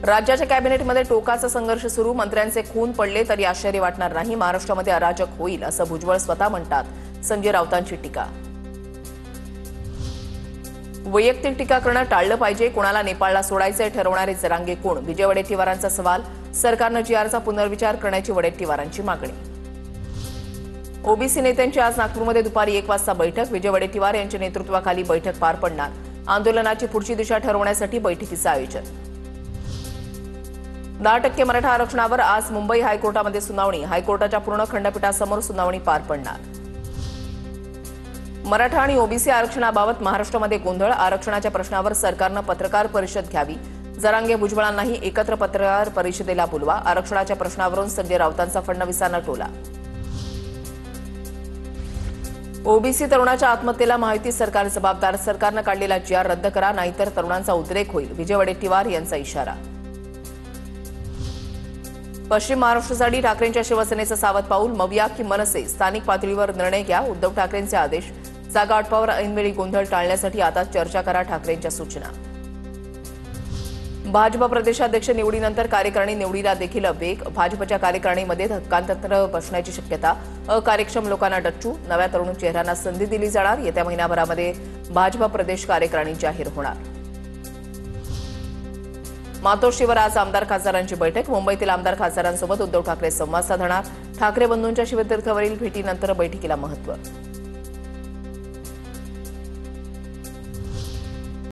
राज्याच्या कॅबिनेटमध्ये टोकाचा संघर्ष सुरू. मंत्र्यांचे खून पडले तरी आश्चर्य वाटणार नाही. महाराष्ट्रामध्ये अराजक होईल असं भुजबळ स्वतः म्हणतात. संजय राऊतांची टीका. वैयक्तिक टीका करणं टाळलं पाहिजे. कोणाला नेपाळला सोडायचंय ठरवणारे जरांगे कोण? विजय वडेट्टीवारांचा सवाल. सरकारनं जीआरचा पुनर्विचार करण्याची वडेट्टीवारांची मागणी. ओबीसी नेत्यांची आज नागपूरमध्ये दुपारी 1 वाजता बैठक. विजय वडेट्टीवार यांच्या नेतृत्वाखाली बैठक पार पडणार. आंदोलनाची पुढची दिशा ठरवण्यासाठी बैठकीचं आयोजन. 10% मराठा आरक्षणावर आज मुंबई हायकोर्टामध्ये सुनावणी. हायकोर्टाच्या पूर्ण खंडपीठासमोर सुनावणी पार पडणार. मराठा आणि ओबीसी आरक्षणाबाबत महाराष्ट्रामध्ये गोंधळ. आरक्षणाच्या प्रश्नावर सरकारनं पत्रकार परिषद घ्यावी. जरांगे भुजबळांनाही एकत्र पत्रकार परिषदेला बोलवा. आरक्षणाच्या प्रश्नावरून संजय राऊतांचा फडणवीसांना टोला. ओबीसी तरुणाच्या आत्महत्येला महायुती सरकार जबाबदार. सरकारनं काढलेला जीआर रद्द करा, नाहीतर तरुणांचा उद्रेक होईल. विजय वडेट्टीवार यांचा इशारा. पश्चिम महाराष्ट्रासाठी ठाकरेंच्या शिवसेनेचं सावध पाऊल. मविया की मनसे? स्थानिक पातळीवर निर्णय घ्या. उद्धव ठाकरेंचे आदेश. जागा वाटपावर ऐनवेळी गोंधळ टाळण्यासाठी आता चर्चा करा. ठाकरेंच्या सूचना. भाजप प्रदेशाध्यक्ष निवडीनंतर कार्यकारिणी निवडीला देखील वेग. भाजपच्या कार्यकारिणीमध्ये धक्कांतर बसण्याची शक्यता. अकार्यक्षम लोकांना डच्चू. नव्या तरुण चेहऱ्यांना संधी दिली जाणार. येत्या महिनाभरामध्ये भाजप प्रदेश कार्यकारिणी जाहीर होणार. मातोश्रीवर आज आमदार खासदारांची बैठक. मुंबईतील आमदार खासदारांसोबत उद्धव ठाकरे संवाद साधणार. ठाकरे बंधूंच्या शिवतीर्थवरील भेटीनंतर बैठकीला महत्त्व.